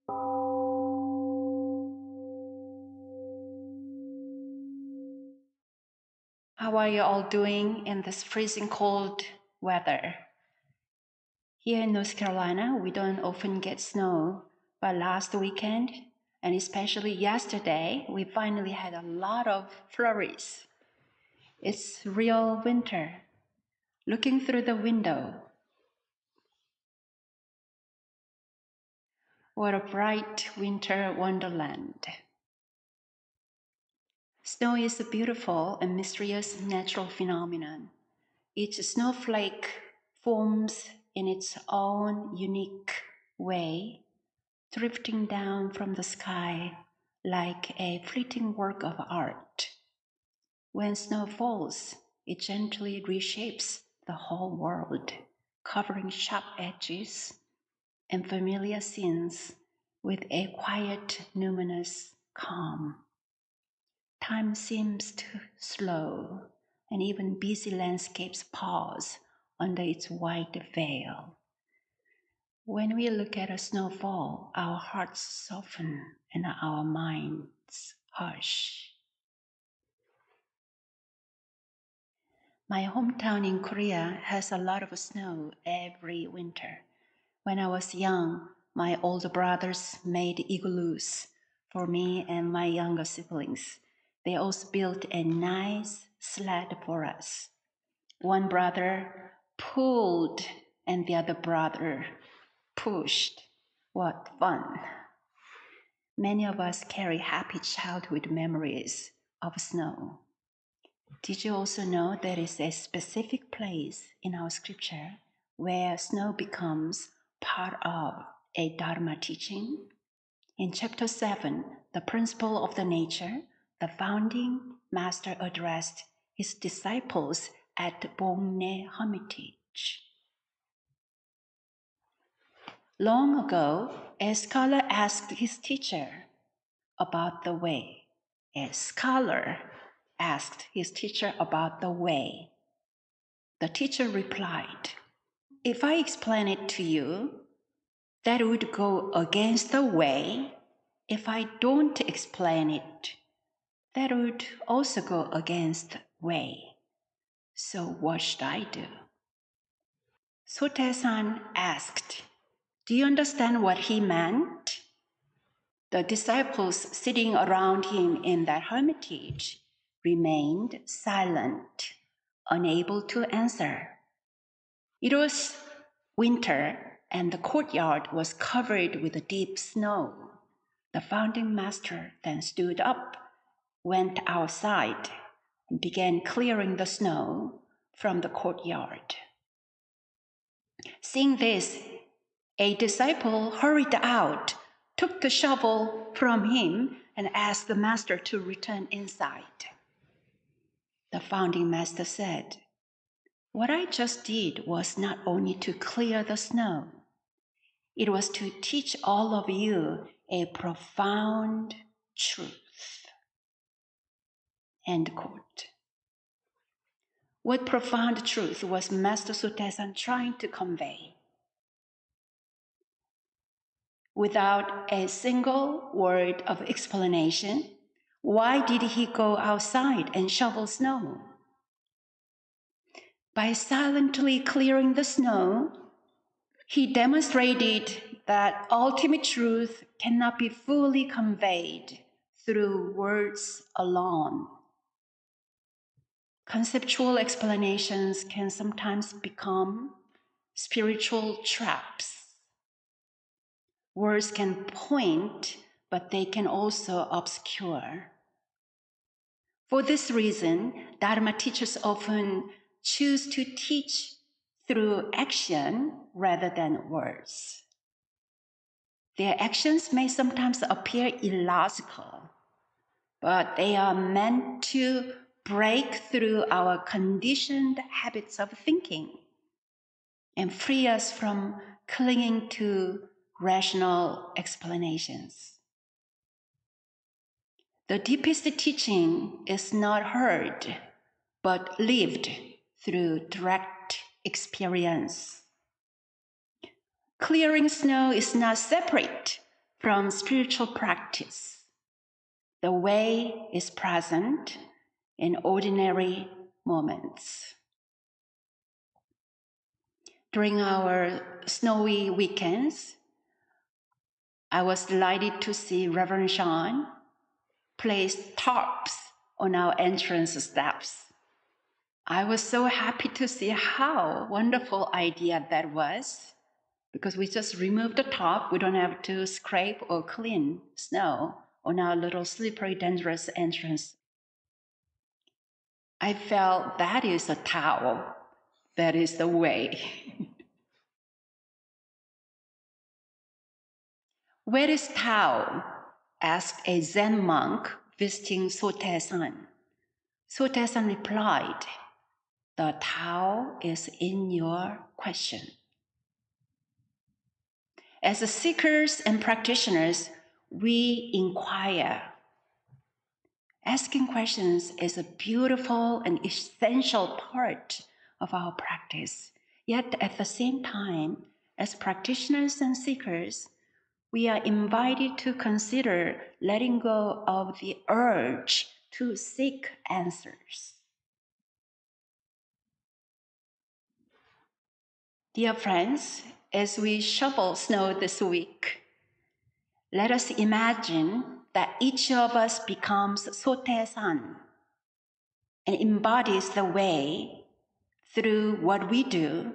How are you all doing in this freezing cold weather? Here in North Carolina, we don't often get snow, but last weekend, and especially yesterday, we finally had a lot of flurries. It's real winter. Looking through the window, what a bright winter wonderland. Snow is a beautiful and mysterious natural phenomenon. Each snowflake forms in its own unique way, drifting down from the sky like a fleeting work of art. When snow falls, it gently reshapes the whole world, covering sharp edges and familiar scenes with a quiet, luminous calm. Time seems to slow, and even busy landscapes pause under its white veil. When we look at a snowfall, our hearts soften and our minds hush. My hometown in Korea has a lot of snow every winter. When I was young, my older brothers made igloos for me and my younger siblings. They also built a nice sled for us. One brother pulled and the other brother pushed. What fun! Many of us carry happy childhood memories of snow. Did you also know there is a specific place in our scripture where snow becomes part of a Dharma teaching? In chapter 7, the principle of the nature, the founding master addressed his disciples at Bongne Hermitage. Long ago, a scholar asked his teacher about the way. A scholar asked his teacher about the way. The teacher replied, "If I explain it to you, that would go against the way. If I don't explain it, that would also go against the way. So what should I do?" Sotae-san asked, "Do you understand what he meant?" The disciples sitting around him in that hermitage remained silent, unable to answer. It was winter, and the courtyard was covered with deep snow. The founding master then stood up, went outside, and began clearing the snow from the courtyard. Seeing this, a disciple hurried out, took the shovel from him, and asked the master to return inside. The founding master said, "What I just did was not only to clear the snow, it was to teach all of you a profound truth." End quote. What profound truth was Master Sotae-san trying to convey? Without a single word of explanation, why did he go outside and shovel snow? By silently clearing the snow, he demonstrated that ultimate truth cannot be fully conveyed through words alone. Conceptual explanations can sometimes become spiritual traps. Words can point, but they can also obscure. For this reason, Dharma teachers often choose to teach through action rather than words. Their actions may sometimes appear illogical, but they are meant to break through our conditioned habits of thinking and free us from clinging to rational explanations. The deepest teaching is not heard, but lived through direct experience. Clearing snow is not separate From spiritual practice, the way is present in ordinary moments. During our snowy weekends, I was delighted to see Reverend Sean place tarps on our entrance steps. I was so happy to see how wonderful idea that was, because we just remove the top. We don't have to scrape or clean snow on our little slippery, dangerous entrance. I felt that is a Tao. That is the way. Where is Tao? Asked a Zen monk visiting Sotaesan. Sotaesan replied, the Tao is in your question. As seekers and practitioners, we inquire. Asking questions is a beautiful and essential part of our practice. Yet at the same time, as practitioners and seekers, we are invited to consider letting go of the urge to seek answers. Dear friends, as we shovel snow this week, let us imagine that each of us becomes Sotaesan and embodies the way through what we do,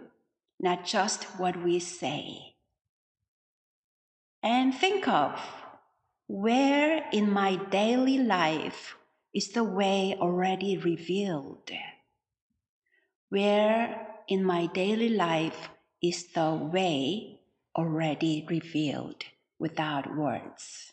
not just what we say. And think of, where in my daily life is the way already revealed? Where in my daily life is the way already revealed without words?